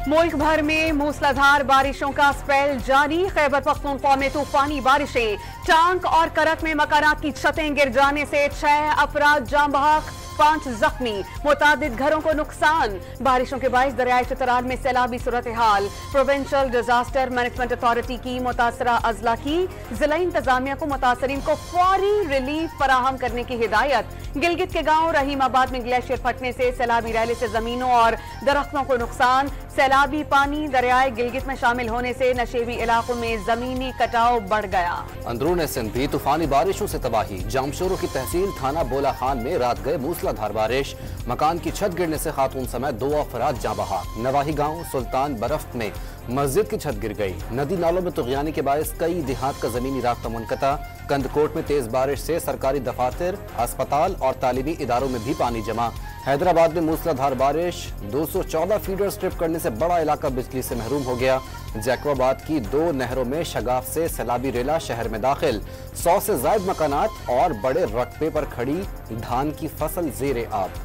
मुल्क भर में मूसलाधार बारिशों का स्पेल जारी। खैबर पख्तूनख्वा में तूफानी बारिशें, टांक और करक में मकानात की छतें गिर जाने से 6 अफराद जाँ बहक, 5 जख्मी, मुतादिद घरों को नुकसान। बारिशों के बाइस दरियाए चित्राल में सैलाबी सूरत हाल। प्रोविंशियल डिजास्टर मैनेजमेंट अथॉरिटी की मुतासरा अजला की जिला इंतजामिया को मुतासरीन को फौरी रिलीफ फराहम करने की हिदायत। गिलगित के गांव रहीमाबाद में ग्लेशियर फटने से सैलाबी रैले से जमीनों और दरख्तों को नुकसान। सैलाबी पानी दरियाए गिलगित में शामिल होने से नशेबी इलाकों में जमीनी कटाव बढ़ गया। अंदरून सिंध भी तूफानी बारिशों से तबाही। जामशोरों की तहसील थाना बोला खान में रात गए मूसलाधार बारिश, मकान की छत गिरने से खातून समेत 2 अफराद जाँ बहक। नवाही गांव सुल्तान बरफ्त में मस्जिद की छत गिर गई। नदी नालों में तुग़यानी के बायस कई देहात का जमीनी राब्ता मुनक़ता। कंदकोट में तेज बारिश से सरकारी दफातर, अस्पताल और तालीमी इदारों में भी पानी जमा। हैदराबाद में मूसलाधार बारिश, 214 फीडर स्ट्रिप करने से बड़ा इलाका बिजली से महरूम हो गया। जैकबाबाद की 2 नहरों में शगाफ से सैलाबी रेला शहर में दाखिल। 100 से ज़ायद मकानात और बड़े रकबे पर खड़ी धान की फसल ज़ेरे आब।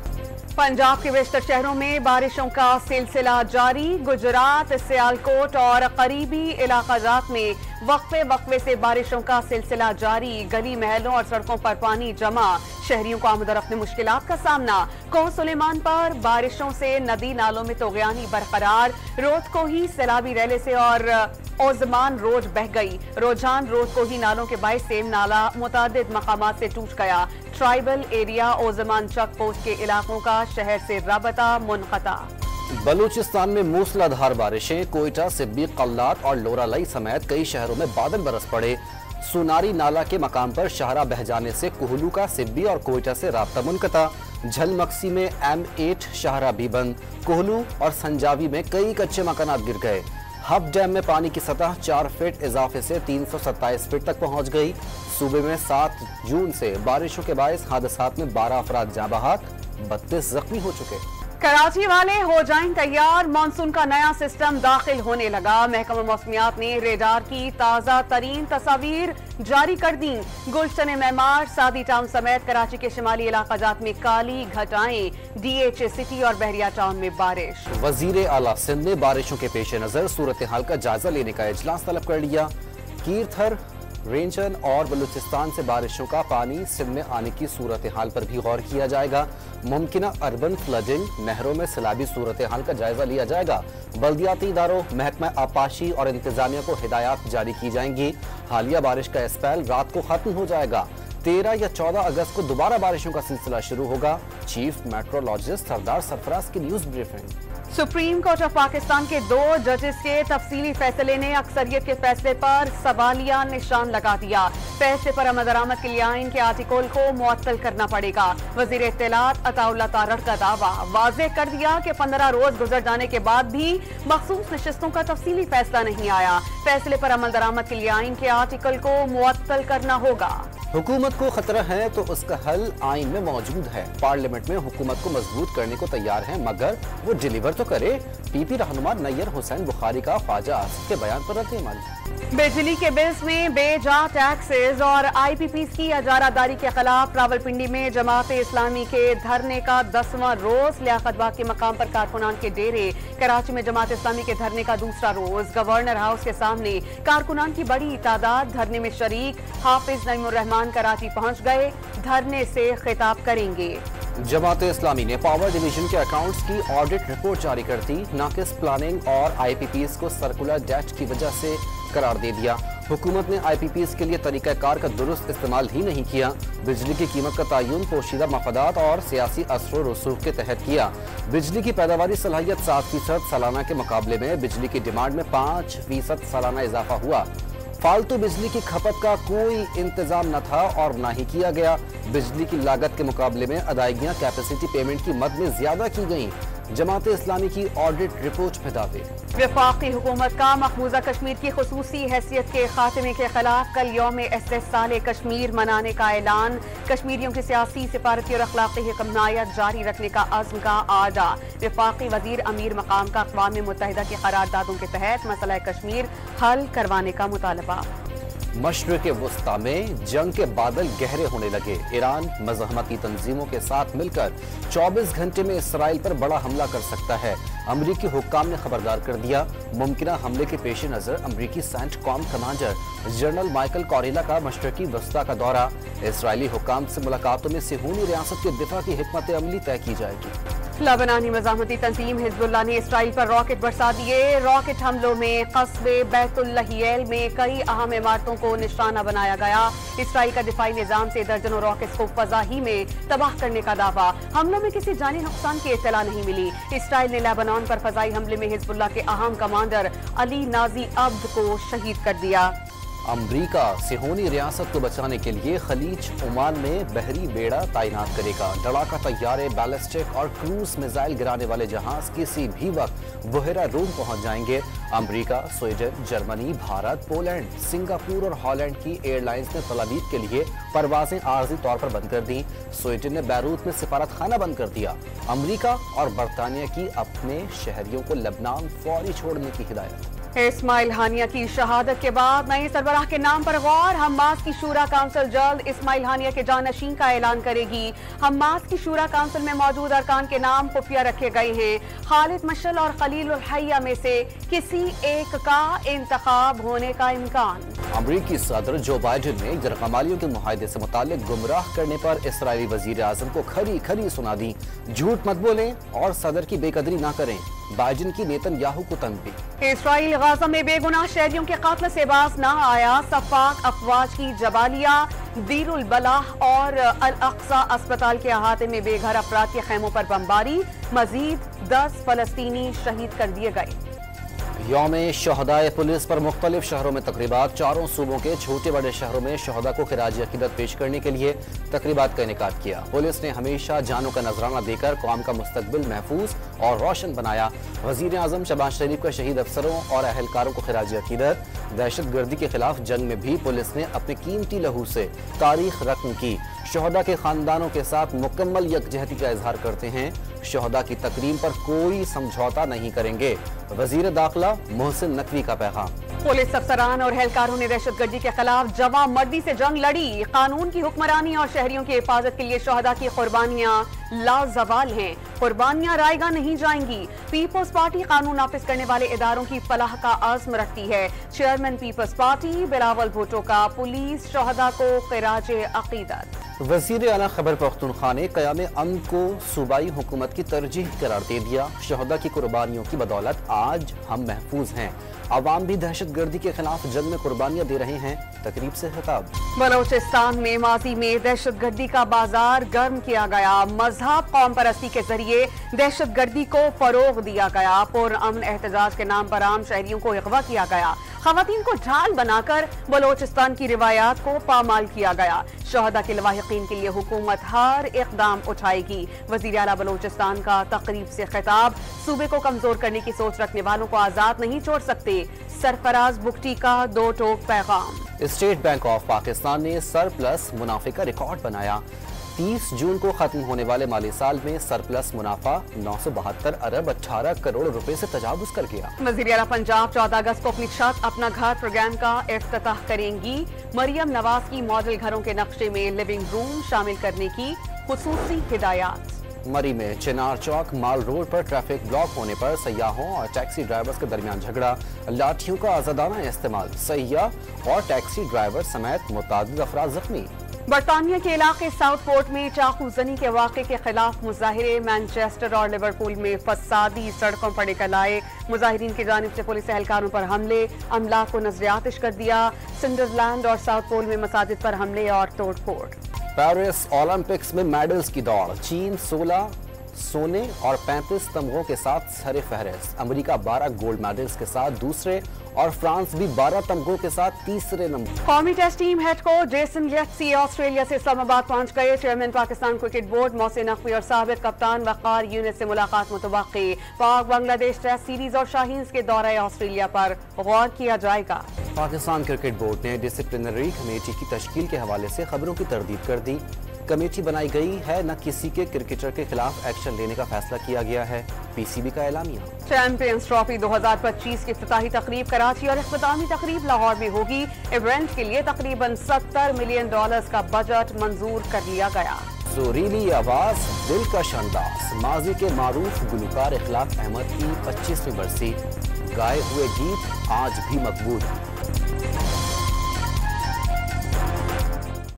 पंजाब के बेशतर शहरों में बारिशों का सिलसिला जारी। गुजरात, सियालकोट और करीबी इलाकाजात में वक्फे से बारिशों का सिलसिला जारी। गली महलों और सड़कों पर पानी जमा, शहरियों को आमदोरफ्त में मुश्किलात का सामना। कोह सुलेमान पर बारिशों से नदी नालों में तोग़यानी बरकरार। रोड को ही सैलाबी रैले से और ओज़मान रोड बह गई। रोजान रोड को ही नालों के बाइस सेम नाला मुतादिद मकामात से टूट गया। ट्राइबल एरिया ओज़मान चक पोस्ट के इलाकों का शहर से राबता मुनक़ता। बलूचिस्तान में मूसलाधार बारिशें, कोयटा, सिब्बी, कल्लात और लोरालाई समेत कई शहरों में बादल बरस पड़े। सुनारी नाला के मकाम पर शाहरा बह जाने से कोहलू का सिब्बी और कोयटा से राब्ता मुनक़ता। झलमक्सी में M8 शाहरा भी बंद। कोहलू और संजावी में कई कच्चे मकानात गिर गए। हब डैम में पानी की सतह 4 फीट इजाफे से 327 फीट तक पहुंच गई। सूबे में 7 जून से बारिशों के बायस हादसात में 12 अफराद जाँ बहक, 32 जख्मी हो चुके। कराची वाले हो जाएं तैयार, मानसून का नया सिस्टम दाखिल होने लगा। महकमा मौसमियात ने रेडार की ताज़ा तरीन तस्वीर जारी कर दी। गुलशन मेमार, सादी टाउन समेत कराची के शिमाली इलाकाजात में काली घटाएं। DHA सिटी और बहरिया टाउन में बारिश। वजीर आला सिंध ने बारिशों के पेश नजर सूरत हाल का जायजा लेने का इजलास तलब कर लिया। कीरथर, रेंजन और बलूचिस्तान से बारिशों का पानी सिंध में आने की सूरत हाल पर भी गौर किया जाएगा। मुमकिना अर्बन फ्लडिंग, नहरों में सैलाबी सूरत हाल का जायजा लिया जाएगा। बल्दियाती इदारों, महकमा आपाशी और इंतजामिया को हिदायत जारी की जाएंगी। हालिया बारिश का स्पेल रात को खत्म हो जाएगा। 13 या 14 अगस्त को दोबारा बारिशों का सिलसिला शुरू होगा। चीफ मेट्रोलॉजिस्ट सरदार सरफराज की news briefing. Supreme court of Pakistan के 2 जजेस के तफसीली फैसले ने अक्सरियत के फैसले पर सवालिया निशान लगा दिया। फैसले पर अमल दरामद के लिए आइन के आर्टिकल को मुअत्तल करना पड़ेगा। वजीर इत्तलात अताउल्लाह तारड़ का दावा। वाज़ेह कर दिया कि 15 रोज गुजर जाने के बाद भी मखसूस नशिस्तों का तफसीली फैसला नहीं आया। फैसले पर अमल दरामद के लिए आइन के आर्टिकल को मुअत्तल करना होगा। हुकूमत को खतरा है तो उसका हल आइन में मौजूद है। पार्लियामेंट में हुकूमत को मजबूत करने को तैयार है, मगर वो डिलीवर तो करे। PP रहनुमा नैयर हुसैन बुखारी का ख्वाजा आसिफ के बयान पर रद्द-ए-अमल। बिजली के बिल्स में बेजा टैक्सेस और IPPs की अजारादारी के खिलाफ रावलपिंडी में जमात इस्लामी के धरने का 10वां रोज। लियाकत बाग के मकाम पर कारकुनान के डेरे। कराची में जमात इस्लामी के धरने का दूसरा रोज। गवर्नर हाउस के सामने कारकुनान की बड़ी तादाद धरने में शरीक। हाफिज नईमुर रहमान कराची पहुंच गए, धरने से खिताब करेंगे। जमात इस्लामी ने पावर डिवीजन के अकाउंट्स की ऑडिट रिपोर्ट जारी कर दी। नाकिस प्लानिंग और IPPs को सर्कुलर डेट की वजह से करार दे दिया। हुकूमत ने IPPs के लिए तरीक़ाकार का दुरुस्त इस्तेमाल ही नहीं किया। बिजली की कीमत का तयन पोशीदा मफादात और सियासी असर व रसूख के तहत किया। बिजली की पैदावारी सलाहियत 7% सालाना के मुकाबले में बिजली की डिमांड में 5% सालाना इजाफा हुआ। फालतू बिजली की खपत का कोई इंतजाम न था और न ही किया गया। बिजली की लागत के मुकाबले में अदायगियां कैपेसिटी पेमेंट की मद में ज्यादा की गईं। जमात इस्लामी की ऑडिट रिपोर्ट में दावे। वफाकी हुकूमत का मकबूजा कश्मीर की खुसूसी हैसियत के खात्मे के खिलाफ कल यौम इस्तिहसाल कश्मीर मनाने का ऐलान। कश्मीरियों की सियासी, सिफारती और अखलाकी हिमायत जारी रखने का अज़्म का आदा। वफाकी वजीर अमीर मकाम का अक़वाम मुत्तहिदा की करारदादों के तहत मसला कश्मीर हल करवाने का मुतालबा। मशरिक़ वस्ता में जंग के बादल गहरे होने लगे। ईरान मज़हमती तंजीमों के साथ मिलकर 24 घंटे में इसराइल पर बड़ा हमला कर सकता है। अमरीकी हुक्काम ने खबरदार कर दिया। मुमकिना हमले के पेश नज़र अमरीकी सेंटकॉम कमांडर जनरल माइकल कॉरेला का मशरिक़ी वस्ता का दौरा। इसराइली हुक्काम से मुलाकातों में सिहूनी रियासत के दिफा की हिकमत अमली तय की जाएगी। लबनानी मज़ाहमती तंजीम हिज़्बुल्लाह ने इसराइल पर रॉकेट बरसा दिए। रॉकेट हमलों में कस्बे बैतुल लहियल में कई अहम इमारतों को निशाना बनाया गया। इसराइल का दिफाई निजाम से दर्जनों रॉकेट्स को फजा ही में तबाह करने का दावा। हमलों में किसी जानी नुकसान की इत्तला नहीं मिली। इसराइल ने लेबनान पर फजाई हमले में हिज़्बुल्लाह के अहम कमांडर अली नाजी अब्द को शहीद कर दिया। अमरीका सिहोनी रियासत को बचाने के लिए खलीज ओमान में बहरी बेड़ा तैनात करेगा। लड़ाका तैयारे, बैलिस्टिक और क्रूज मिसाइल गिराने वाले जहाज किसी भी वक्त बुहेरा रूम पहुंच जाएंगे। America, Sweden, Germany, Bharat, Poland, Singapore और हॉलैंड की एयरलाइंस ने तल अवीव के लिए परवाजें आर्जी तौर पर बंद कर दी। स्वीडन ने बैरूत में सिफारत खाना बंद कर दिया। अमरीका और बरतानिया की अपने शहरियों को लेबनान फौरी छोड़ने की हिदायत। इस्माइल हानिया की शहादत के बाद नए सरबराह के नाम पर गौर। हमास की शूरा काउंसिल जल्द इस्माइल हानिया के जानशीन का ऐलान करेगी। हमास की शूरा काउंसिल में मौजूद अरकान के नाम खुफिया रखे गए हैं। खालिद मशल और खलील उल हैया में से किसी एक का इंतखाब होने का इम्कान। अमरीकी सदर जो बाइडेन ने यरगमालियों के मुआहदे से मुताल्लिक गुमराह करने पर इसराइली वजीर आजम को खरी खरी सुना दी। झूठ मत बोलें और सदर की बेकदरी ना करें। बाइडेन की नेतन्याहू को तंबीह। इसराइल गाजा में बेगुनाह शहरियों के कत्ल से बाज न आया। सफाक अफवाज की जबालिया, दीरुल बलाह और अल अक्सा अस्पताल के अहाते में बेघर अफराद के खैमों पर बमबारी। मजीद 10 फलस्तीनी शहीद कर दिए गए। यौम शहदाए पुलिस पर मुख्तलिफ शहरों में तकरीबात। चारों सूबों के छोटे बड़े शहरों में शहदा को खिराज अकीदत पेश करने के लिए तकरीबात का इनेकाद किया। पुलिस ने हमेशा जानों का नजराना देकर कौम का मुस्तकबिल महफूज और रोशन बनाया। वजीर आजम शहबाज शरीफ का शहीद अफसरों और अहलकारों को खिराज अकीदत। दहशत गर्दी के खिलाफ जंग में भी पुलिस ने अपने कीमती लहू से तारीख रकम की। शहदा के खानदानों के साथ मुकम्मल यकजहती का इजहार करते हैं। शहदा की तकरीम पर कोई समझौता नहीं करेंगे। वजीर दाखिला मोहसिन नकवी का पैगाम। पुलिस अफसरान और एहलकारों ने दहशत गर्दी के खिलाफ जवां मर्दी से जंग लड़ी। कानून की हुक्मरानी और शहरियों की हिफाजत के लिए शहदा की कुर्बानियां लाजवाल हैं। कुर्बानियां रायगा नहीं जाएंगी। पीपल्स पार्टी कानून नाफिज करने वाले इदारों की फलाह का आज़म रखती है। चेयरमैन पीपल्स पार्टी बिलावल भुट्टो का पुलिस शहदा को खिराज अकीदत। वजीर आला खैबर पख्तूनख्वा ने क़याम अमन को सूबाई हुकूमत की तरजीह करार दे दिया। शहदा की कुर्बानियों की बदौलत आज हम महफूज हैं। अवाम भी दहशत गर्दी के खिलाफ जंग में कुर्बानियां दे रहे हैं। तकरीब से खिताब। बलोचिस्तान में माजी में दहशत गर्दी का बाजार गर्म किया गया। मजहब कौम परस्ती के जरिए दहशत गर्दी को फरोग दिया गया। पुरअमन एहतजाज के नाम पर आम शहरियों को अगवा किया गया। खवातीन को ढाल बनाकर बलोचिस्तान की रिवायात को पामाल किया गया। शहदा के लवाहिकीन के लिए हुकूमत हर इकदाम उठाएगी। वजीर आला बलोचिस्तान का तकरीब से खिताब। सूबे को कमजोर करने की सोच रखने वालों को आजाद नहीं छोड़ सकते। सरफराज बुगटी का दो टोक पैगाम। स्टेट बैंक ऑफ पाकिस्तान ने सरप्लस मुनाफे का रिकॉर्ड बनाया। 30 जून को खत्म होने वाले माली साल में सरप्लस मुनाफा 972 अरब 18 करोड़ रुपए से तजावुज कर गया। वज़ीर आला पंजाब 14 अगस्त को अपनी छत अपना घर प्रोग्राम का इफ्तिताह करेंगी। मरियम नवाज की मॉडल घरों के नक्शे में लिविंग रूम शामिल करने की खुसूसी हिदायत। मरी में चिनार चौक माल रोड पर ट्रैफिक ब्लॉक होने पर सयाहों और टैक्सी ड्राइवर्स के दरमियान झगड़ा। लाठियों का आजादाना इस्तेमाल। सयाह और टैक्सी ड्राइवर समेत मुतादिद अफराद जख्मी। बरतानिया के इलाके साउथ पोर्ट में चाकू जनी के वाक़े के खिलाफ मुजाहिरे। मैनचेस्टर और लिवरपूल में फसादी सड़कों पर निकल आए। मुजाहिरीन की जानिब से पुलिस एहलकारों पर हमले। अमला को नजरियातिश कर दिया। सिंडरलैंड और साउथ पोल में मसाजिद पर हमले और तोड़ फोड़। पेरिस ओलंपिक्स में मेडल्स की दौड़। चीन 16 सोने और 35 तमगों के साथ सरे फहरिस्त। अमेरिका 12 गोल्ड मेडल्स के साथ दूसरे और फ्रांस भी 12 तमगों के साथ तीसरे नंबर। कौमी test team head coach Jason लेक्सी ऑस्ट्रेलिया से इस्लामाबाद पहुंच गए। Chairman Pakistan cricket board Mohsin Naqvi और साबिक कप्तान वक़ार यूनिस से मुलाकात मुतवक्की। पाक बांग्लादेश टेस्ट सीरीज और शाहीन्स के दौरे ऑस्ट्रेलिया पर गौर किया जाएगा। पाकिस्तान क्रिकेट बोर्ड ने डिसिप्लिनरी कमेटी की तश्कील के हवाले से खबरों की तरदीद कर दी। कमेटी बनाई गई है, न किसी के क्रिकेटर के खिलाफ एक्शन लेने का फैसला किया गया है। पीसीबी का एलामिया। चैंपियंस ट्रॉफी 2025 की इफ्तिताही तकरीब कराची और इख्तितामी तकरीब लाहौर में होगी। इवेंट के लिए तकरीबन $70 मिलियन का बजट मंजूर कर लिया गया। जोरीली आवाज, दिलकश अंदाज, माजी के मारूफ गुलकार इखलाक अहमद की 25वीं बरसी, गाए हुए गीत आज भी मकबूल।